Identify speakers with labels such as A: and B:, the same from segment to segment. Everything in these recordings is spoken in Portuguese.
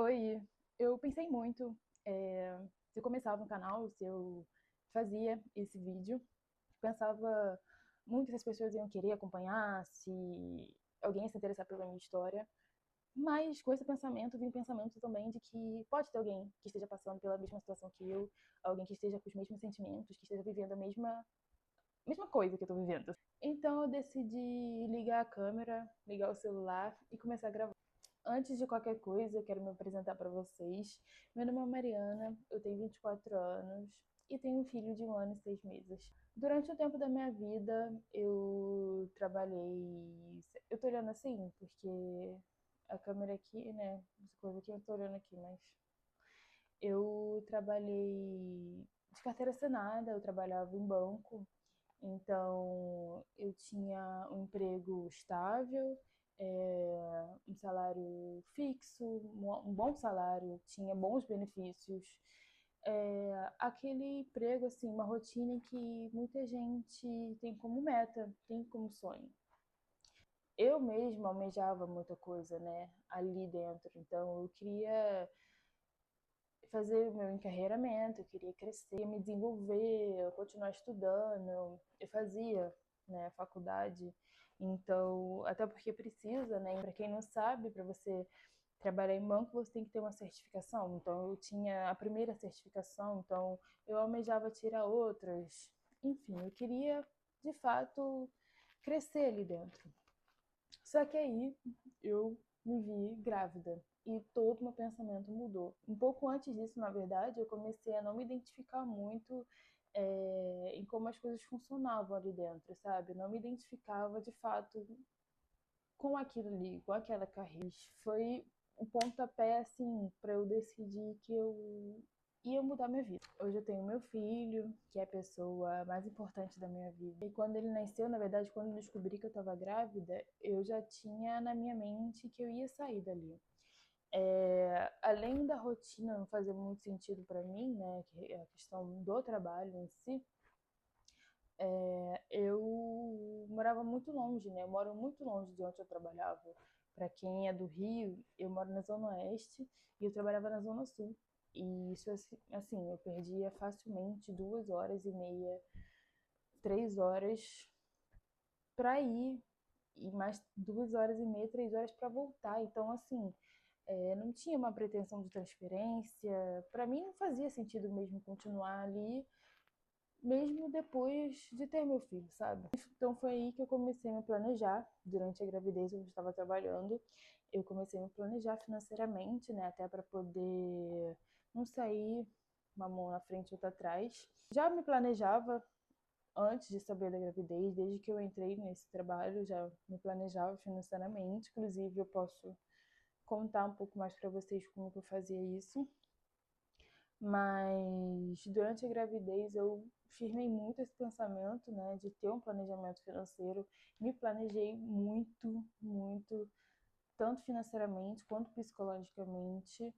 A: Oi, eu pensei muito se eu começava um canal, se eu fazia esse vídeo. Pensava muito se as pessoas iam querer acompanhar, se alguém ia se interessar pela minha história. Mas com esse pensamento vem um pensamento também de que pode ter alguém que esteja passando pela mesma situação que eu, alguém que esteja com os mesmos sentimentos, que esteja vivendo a mesma coisa que eu tô vivendo. Então eu decidi ligar a câmera, ligar o celular e começar a gravar. Antes de qualquer coisa, eu quero me apresentar para vocês. Meu nome é Mariana, eu tenho 24 anos e tenho um filho de 1 ano e 6 meses. Durante o tempo da minha vida, eu trabalhei. Eu tô olhando assim, porque a câmera aqui, né? Essa coisa aqui eu tô olhando aqui, mas. Eu trabalhei de carteira assinada, eu trabalhava em banco, então eu tinha um emprego estável, um salário fixo, um bom salário, tinha bons benefícios. Aquele emprego, assim, uma rotina que muita gente tem como meta, tem como sonho. Eu mesma almejava muita coisa, né, ali dentro. Então eu queria fazer o meu encarreiramento, eu queria crescer, me desenvolver, continuar estudando. Eu fazia, né, faculdade, então, até porque precisa, né? Para quem não sabe, para você trabalhar em banco, você tem que ter uma certificação. Então, eu tinha a primeira certificação, então eu almejava tirar outras. Enfim, eu queria, de fato, crescer ali dentro. Só que aí eu me vi grávida e todo o meu pensamento mudou. Um pouco antes disso, na verdade, eu comecei a não me identificar muito em como as coisas funcionavam ali dentro, sabe? Eu não me identificava de fato com aquilo ali, com aquela carreira. Foi um pontapé, assim, para eu decidir que eu ia mudar minha vida. Hoje eu tenho meu filho, que é a pessoa mais importante da minha vida. E quando ele nasceu, na verdade, quando eu descobri que eu estava grávida, eu já tinha na minha mente que eu ia sair dali. Além da rotina não fazer muito sentido para mim, né, que é a questão do trabalho em si, eu morava muito longe, né? Eu moro muito longe de onde eu trabalhava. Para quem é do Rio, eu moro na Zona Oeste e eu trabalhava na Zona Sul. E isso, assim, eu perdia facilmente 2 horas e meia, 3 horas para ir e mais 2 horas e meia, 3 horas para voltar. Então, assim, não tinha uma pretensão de transferência. Para mim, não fazia sentido mesmo continuar ali mesmo depois de ter meu filho, sabe? Então foi aí que eu comecei a me planejar. Durante a gravidez eu estava trabalhando, eu comecei a me planejar financeiramente, né, até para poder não sair uma mão na frente e outra atrás. Já me planejava antes de saber da gravidez, desde que eu entrei nesse trabalho, já me planejava financeiramente. Inclusive eu posso contar um pouco mais para vocês como que eu fazia isso. Mas durante a gravidez eu firmei muito esse pensamento, né, de ter um planejamento financeiro. Me planejei muito, muito, tanto financeiramente quanto psicologicamente,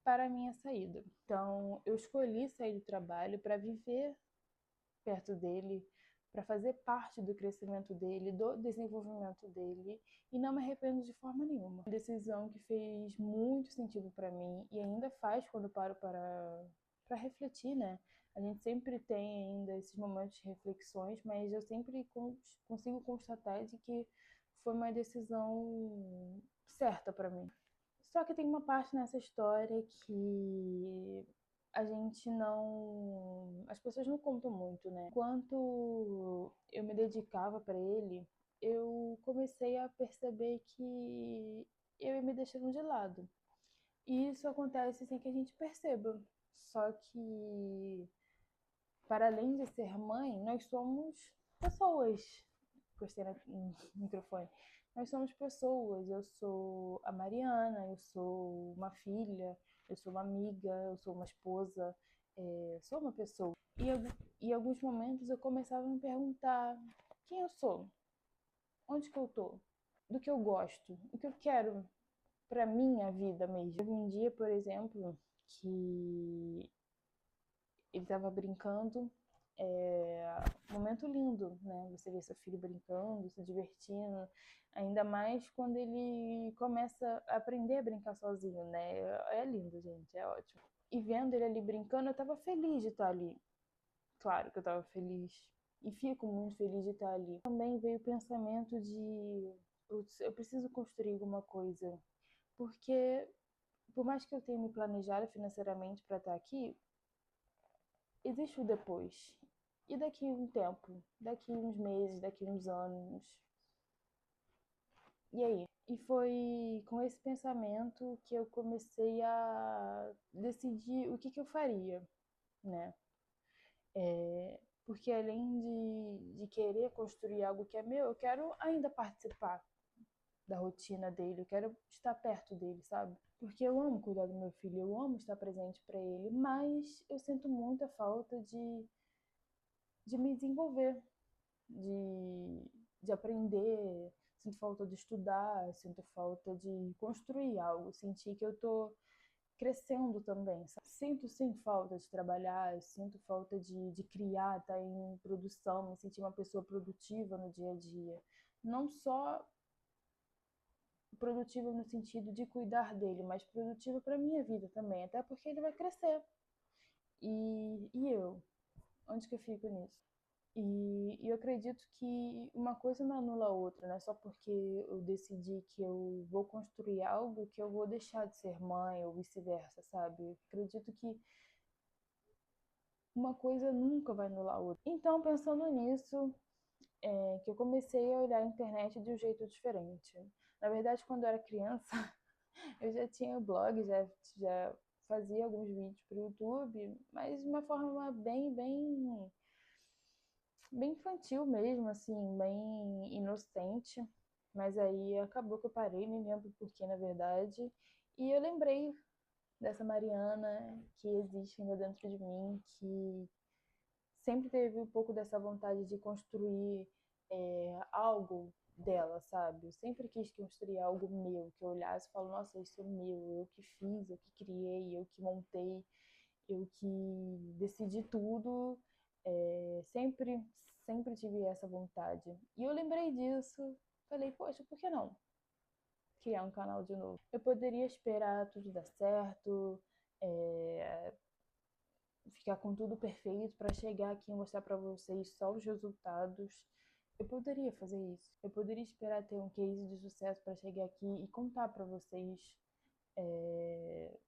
A: para a minha saída. Então, eu escolhi sair do trabalho para viver perto dele, para fazer parte do crescimento dele, do desenvolvimento dele, e não me arrependo de forma nenhuma. Uma decisão que fez muito sentido para mim e ainda faz quando eu paro para refletir, né? A gente sempre tem ainda esses momentos de reflexões, mas eu sempre consigo constatar de que foi uma decisão certa para mim. Só que tem uma parte nessa história que a gente não. As pessoas não contam muito, né? Enquanto eu me dedicava para ele, eu comecei a perceber que eu ia me deixando de lado. E isso acontece sem que a gente perceba. Só que, para além de ser mãe, nós somos pessoas. Gostei no microfone. Nós somos pessoas. Eu sou a Mariana, eu sou uma filha, eu sou uma amiga, eu sou uma esposa, eu sou uma pessoa. E em alguns momentos eu começava a me perguntar quem eu sou, onde que eu tô, do que eu gosto, o que eu quero para minha vida mesmo. Teve um dia, por exemplo, que ele estava brincando um momento lindo, né? Você vê seu filho brincando, se divertindo, ainda mais quando ele começa a aprender a brincar sozinho, né? É lindo, gente, é ótimo. E vendo ele ali brincando, eu tava feliz de estar ali. Claro que eu tava feliz. E fico muito feliz de estar ali. Também veio o pensamento de, putz, eu preciso construir alguma coisa. Porque, por mais que eu tenha me planejado financeiramente para estar aqui, existe o depois. E daqui um tempo, daqui uns meses, daqui uns anos. E aí? E foi com esse pensamento que eu comecei a decidir o que eu faria, né? Porque além de querer construir algo que é meu, eu quero ainda participar da rotina dele, eu quero estar perto dele, sabe? Porque eu amo cuidar do meu filho, eu amo estar presente para ele, mas eu sinto muita falta de me desenvolver, de aprender, sinto falta de estudar, sinto falta de construir algo, sentir que eu tô crescendo também, sabe? Sinto sim falta de trabalhar, sinto falta de criar, estar em produção, me sentir uma pessoa produtiva no dia a dia. Não só produtiva no sentido de cuidar dele, mas produtiva para minha vida também, até porque ele vai crescer. E eu? Onde que eu fico nisso? E eu acredito que uma coisa não anula a outra, não é só porque eu decidi que eu vou construir algo que eu vou deixar de ser mãe ou vice-versa, sabe? Eu acredito que uma coisa nunca vai anular a outra. Então, pensando nisso, que eu comecei a olhar a internet de um jeito diferente. Na verdade, quando eu era criança, eu já tinha blog, já fazia alguns vídeos para o YouTube, mas de uma forma bem infantil mesmo, assim, bem inocente. Mas aí acabou que eu parei, nem lembro por que, na verdade. E eu lembrei dessa Mariana que existe ainda dentro de mim, que sempre teve um pouco dessa vontade de construir algo dela, sabe? Eu sempre quis construir algo meu, que eu olhasse e falo, nossa, isso é meu, eu que fiz, eu que criei, eu que montei, eu que decidi tudo. Sempre tive essa vontade. E eu lembrei disso, falei, poxa, por que não criar um canal de novo? Eu poderia esperar tudo dar certo, é, ficar com tudo perfeito para chegar aqui e mostrar para vocês só os resultados. Eu poderia fazer isso. Eu poderia esperar ter um case de sucesso para chegar aqui e contar para vocês é,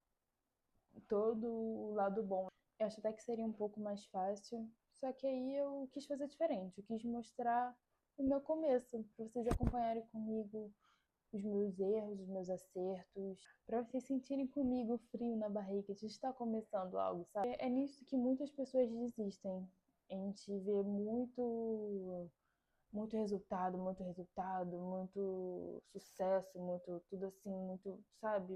A: todo o lado bom. Eu acho até que seria um pouco mais fácil, só que aí eu quis fazer diferente. Eu quis mostrar o meu começo, para vocês acompanharem comigo os meus erros, os meus acertos, para vocês sentirem comigo frio na barriga de estar começando algo, sabe? É nisso que muitas pessoas desistem. A gente vê muito resultado, muito sucesso, muito tudo assim, muito, sabe?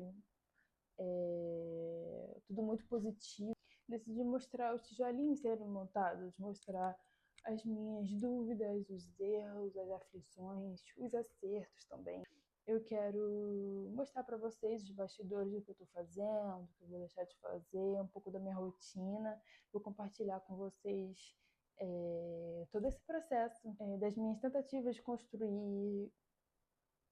A: Tudo muito positivo. Decidi mostrar os tijolinhos sendo montados, mostrar as minhas dúvidas, os erros, as aflições, os acertos também. Eu quero mostrar para vocês os bastidores do que eu estou fazendo, do que eu vou deixar de fazer, um pouco da minha rotina. Vou compartilhar com vocês todo esse processo das minhas tentativas de construir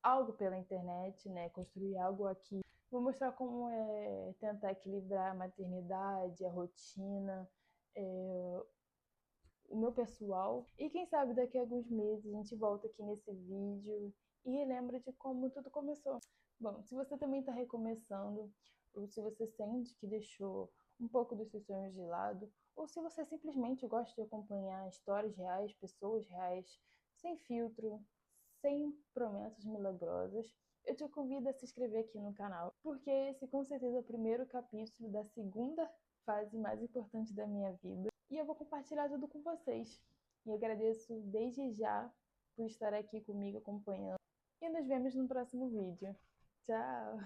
A: algo pela internet, né? Construir algo aqui. Vou mostrar como é tentar equilibrar a maternidade, a rotina, o meu pessoal. E quem sabe daqui a alguns meses a gente volta aqui nesse vídeo e relembra de como tudo começou. Bom, se você também está recomeçando, ou se você sente que deixou um pouco dos seus sonhos de lado, ou se você simplesmente gosta de acompanhar histórias reais, pessoas reais, sem filtro, sem promessas milagrosas, eu te convido a se inscrever aqui no canal, porque esse com certeza é o primeiro capítulo da segunda fase mais importante da minha vida. E eu vou compartilhar tudo com vocês. E agradeço desde já por estar aqui comigo acompanhando. E nos vemos no próximo vídeo. Tchau!